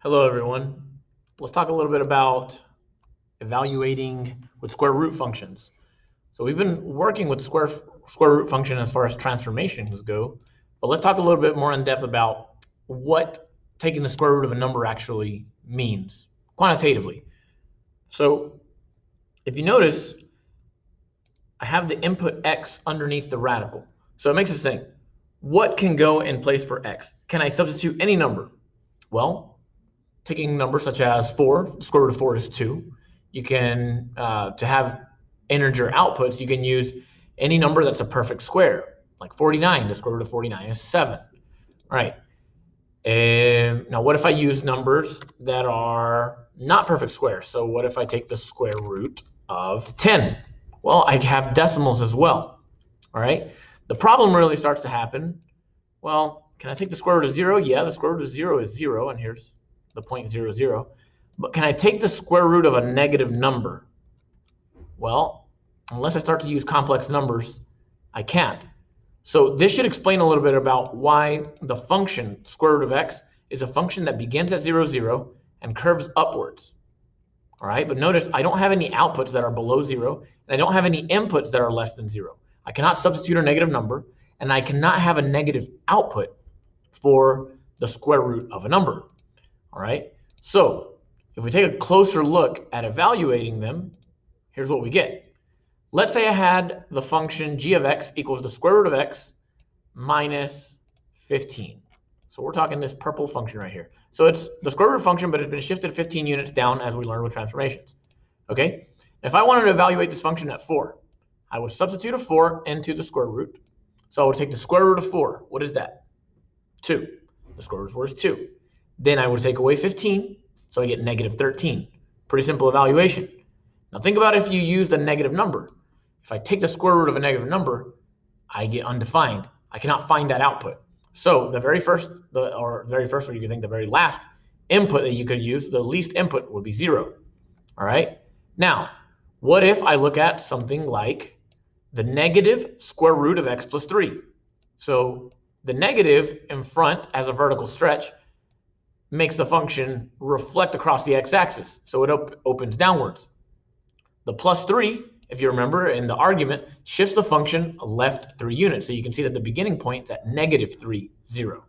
Hello, everyone. Let's talk a little bit about evaluating with square root functions. So we've been working with square root function as far as transformations go, but let's talk a little bit more in depth about what taking the square root of a number actually means quantitatively. So if you notice, I have the input x underneath the radical. So it makes us think, what can go in place for x? Can I substitute any number? Well, taking numbers such as 4, the square root of 4 is 2. You can, to have integer outputs, you can use any number that's a perfect square, like 49, the square root of 49 is 7. All right. Now, what if I use numbers that are not perfect squares? So what if I take the square root of 10? Well, I have decimals as well. All right. The problem really starts to happen. Well, can I take the square root of 0? Yeah, the square root of 0 is 0, and here's the 0.00. But can I take the square root of a negative number? Well, unless I start to use complex numbers, I can't. So this should explain a little bit about why the function square root of x is a function that begins at 0, 0 and curves upwards. All right, but notice I don't have any outputs that are below 0, and I don't have any inputs that are less than 0. I cannot substitute a negative number, and I cannot have a negative output for the square root of a number. All right, so if we take a closer look at evaluating them, here's what we get. Let's say I had the function g of x equals the square root of x minus 15. So we're talking this purple function right here. So it's the square root function, but it's been shifted 15 units down as we learned with transformations. Okay, if I wanted to evaluate this function at 4, I would substitute a 4 into the square root. So I would take the square root of 4. What is that? 2. The square root of 4 is 2. Then I would take away 15, so I get negative 13. Pretty simple evaluation. Now think about if you used a negative number. If I take the square root of a negative number, I get undefined. I cannot find that output. So the very first, or you could think the very last input that you could use, the least input would be 0. All right. Now, what if I look at something like the negative square root of x plus 3? So the negative in front as a vertical stretch makes the function reflect across the x-axis. So it opens downwards. The plus 3, if you remember in the argument, shifts the function left 3 units. So you can see that the beginning point is at negative 3, 0.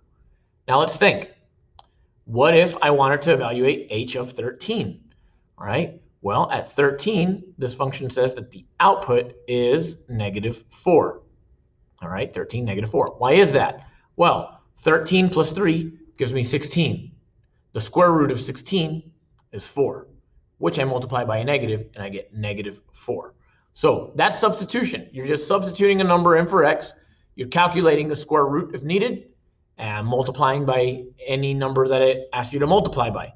Now let's think. What if I wanted to evaluate h of 13? All right. Well, at 13, this function says that the output is negative 4. All right, 13, negative 4. Why is that? Well, 13 plus 3 gives me 16. The square root of 16 is 4, which I multiply by a negative, and I get negative 4. So that's substitution. You're just substituting a number in for x. You're calculating the square root if needed, and multiplying by any number that it asks you to multiply by.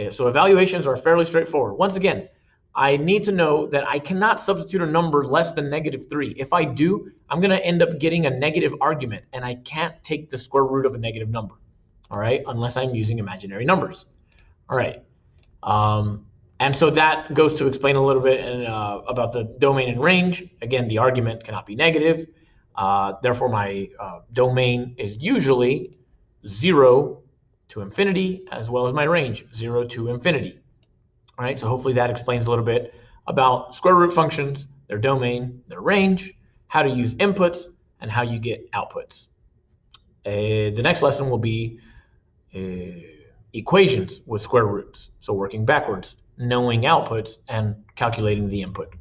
So evaluations are fairly straightforward. Once again, I need to know that I cannot substitute a number less than negative 3. If I do, I'm going to end up getting a negative argument, and I can't take the square root of a negative number, all right, unless I'm using imaginary numbers. All right. And so that goes to explain a little bit about the domain and range. Again, the argument cannot be negative. Therefore, my domain is usually 0 to infinity, as well as my range, 0 to infinity. All right, so hopefully that explains a little bit about square root functions, their domain, their range, how to use inputs, and how you get outputs. The next lesson will be equations with square roots. So working backwards, knowing outputs, and calculating the input.